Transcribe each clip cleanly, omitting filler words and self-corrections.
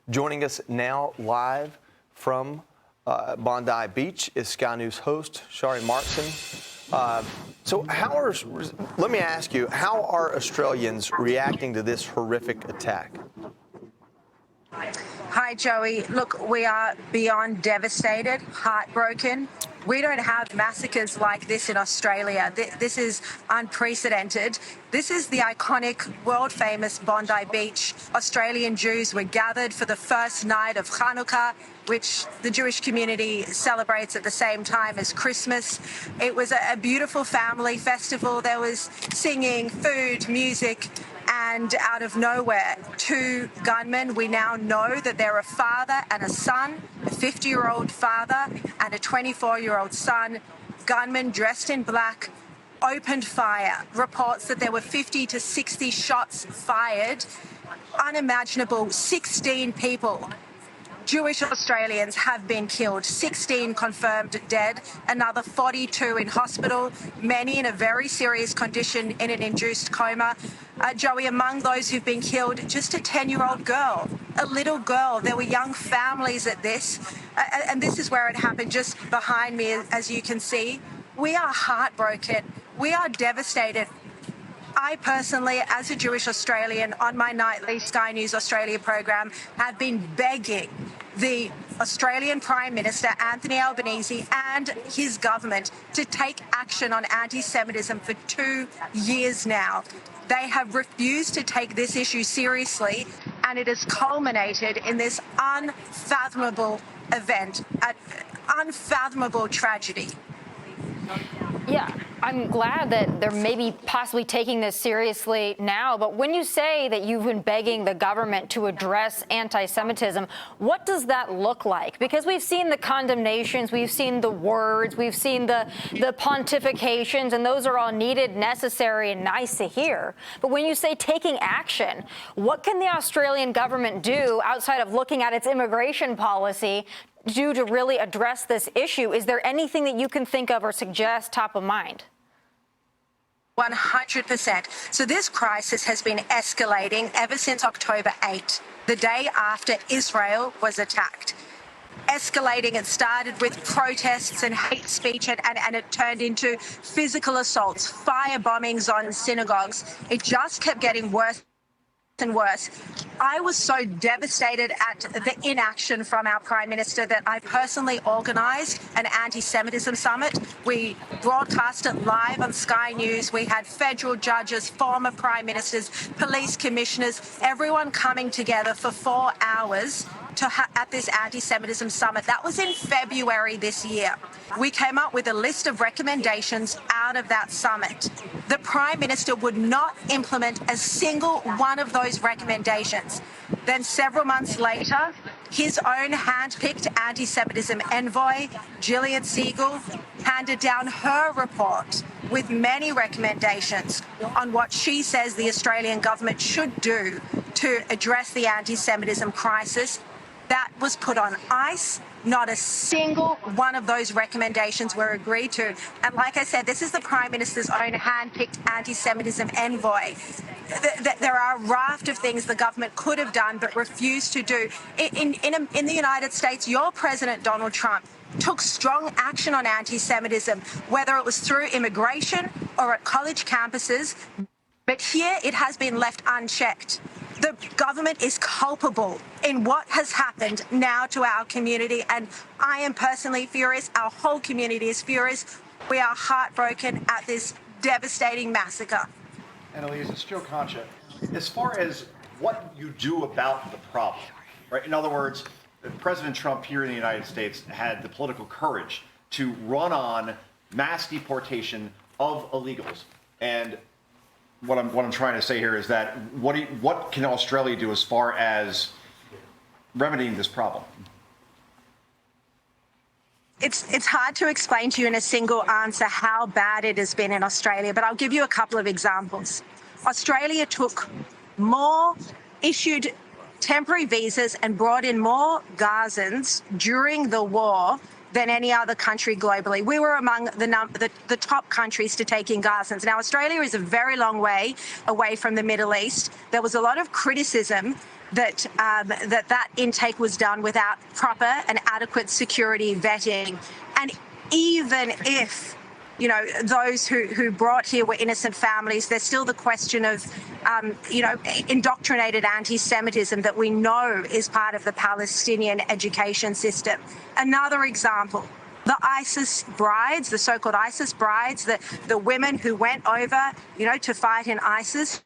Joining us now live from Bondi Beach is Sky News host Sharri Markson. Let me ask you, how are Australians reacting to this horrific attack? Hi, Joey. Look, we are beyond devastated, heartbroken. We don't have massacres like this in Australia. This is unprecedented. This is the iconic, world-famous Bondi Beach. Australian Jews were gathered for the first night of Hanukkah, which the Jewish community celebrates at the same time as Christmas. It was a beautiful family festival. There was singing, food, music, and out of nowhere, two gunmen. We now know that they're a father and a son, a 50-year-old father and a 24-year-old son. Gunmen dressed in black opened fire. Reports that there were 50 to 60 shots fired. Unimaginable. 16 people, Jewish Australians, have been killed. 16 confirmed dead, another 42 in hospital, many in a very serious condition in an induced coma. Joey, among those who've been killed, just a 10-year-old girl, a little girl. There were young families at this, and this is where it happened, just behind me, as you can see. We are heartbroken. We are devastated. I personally, as a Jewish Australian, on my nightly Sky News Australia program, have been begging the Australian Prime Minister, Anthony Albanese, and his government to take action on anti-Semitism for 2 years now. They have refused to take this issue seriously, and it has culminated in this unfathomable event, an unfathomable tragedy. Yeah, I'm glad that they're maybe possibly taking this seriously now. But when you say that you've been begging the government to address anti-Semitism, what does that look like? Because we've seen the condemnations, we've seen the words, we've seen the pontifications, and those are all needed, necessary, and nice to hear. But when you say taking action, what can the Australian government do outside of looking at its immigration policy do to really address this issue? Is there anything that you can think of or suggest top of mind? 100%. So this crisis has been escalating ever since October 8, the day after Israel was attacked. Escalating, it started with protests and hate speech, and it turned into physical assaults, fire bombings on synagogues. It just kept getting worse and worse. I was so devastated at the inaction from our Prime Minister that I personally organised an anti-Semitism summit. We broadcast it live on Sky News. We had federal judges, former Prime Ministers, police commissioners, everyone coming together for 4 hours at this anti-Semitism summit. That was in February this year. We came up with a list of recommendations out of that summit. The Prime Minister would not implement a single one of those recommendations. Then several months later, his own hand-picked anti-Semitism envoy, Gillian Siegel, handed down her report with many recommendations on what she says the Australian government should do to address the anti-Semitism crisis. That was put on ice. Not a single one of those recommendations were agreed to. And like I said, this is the Prime Minister's own hand-picked anti-Semitism envoy. There are a raft of things the government could have done but refused to do. In the United States, your President, Donald Trump, took strong action on anti-Semitism, whether it was through immigration or at college campuses. But here it has been left unchecked. The government is culpable in what has happened now to our community, and I am personally furious. Our whole community is furious. We are heartbroken at this devastating massacre. Annalise, it's Joe Concha. As far as what you do about the problem, right? In other words, President Trump here in the United States had the political courage to run on mass deportation of illegals. And what I'm trying to say here is that what can Australia do as far as remedying this problem? It's hard to explain to you in a single answer how bad it has been in Australia, but I'll give you a couple of examples. Australia issued temporary visas and brought in more Gazans during the war than any other country globally. We were among the top countries to take in Gazans. Now, Australia is a very long way away from the Middle East. There was a lot of criticism that intake was done without proper and adequate security vetting. And even if, you know, those who brought here were innocent families, there's still the question of, you know, indoctrinated anti-Semitism that we know is part of the Palestinian education system. Another example, the ISIS brides, the so-called ISIS brides, the women who went over, you know, to fight in ISIS.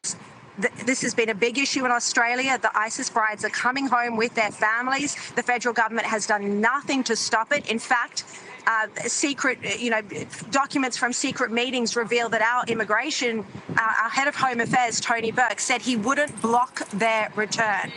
This has been a big issue in Australia. The ISIS brides are coming home with their families. The federal government has done nothing to stop it. In fact, secret, you know, documents from secret meetings reveal that our immigration, our head of Home Affairs, Tony Burke, said he wouldn't block their return.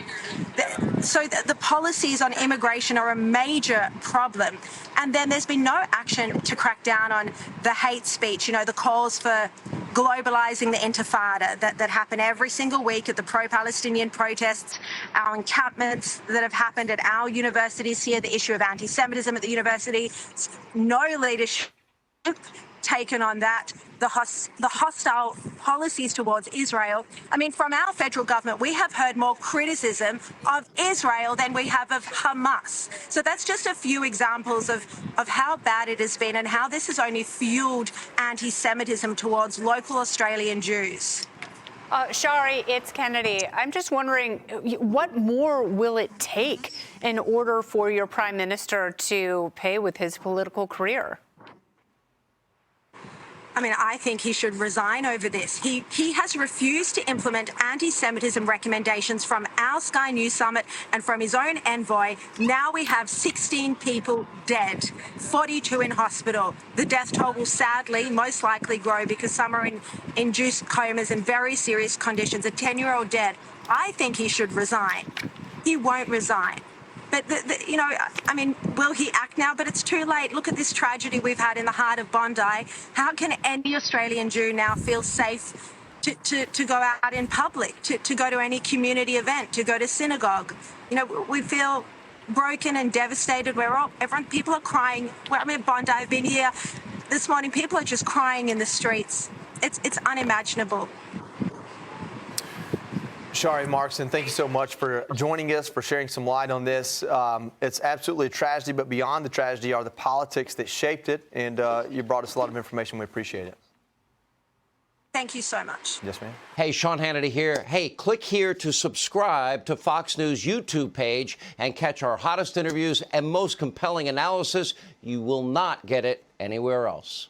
So the policies on immigration are a major problem. And then there's been no action to crack down on the hate speech, you know, the calls for globalizing the intifada that happen every single week at the pro-Palestinian protests, our encampments that have happened at our universities here, the issue of anti-Semitism at the university. No leadership taken on that, the hostile policies towards Israel. I mean, from our federal government, we have heard more criticism of Israel than we have of Hamas. So that's just a few examples of how bad it has been and how this has only fueled anti-Semitism towards local Australian Jews. Sharri, it's Kennedy. I'm just wondering, what more will it take in order for your prime minister to pay with his political career? I mean, I think he should resign over this. He has refused to implement anti-Semitism recommendations from our Sky News Summit and from his own envoy. Now we have 16 people dead, 42 in hospital. The death toll will sadly, most likely grow because some are in induced comas and very serious conditions. A 10-year-old dead. I think he should resign. He won't resign. But, you know, I mean, will he act now? But it's too late. Look at this tragedy we've had in the heart of Bondi. How can any Australian Jew now feel safe to go out in public, to go to any community event, to go to synagogue? You know, we feel broken and devastated. People are crying. I'm in Bondi. I've been here this morning. People are just crying in the streets. It's unimaginable. Sharri Markson, thank you so much for joining us, for sharing some light on this. It's absolutely a tragedy, but beyond the tragedy are the politics that shaped it, and you brought us a lot of information. We appreciate it. Thank you so much. Yes, ma'am. Hey, Sean Hannity here. Hey, click here to subscribe to Fox News YouTube page and catch our hottest interviews and most compelling analysis. You will not get it anywhere else.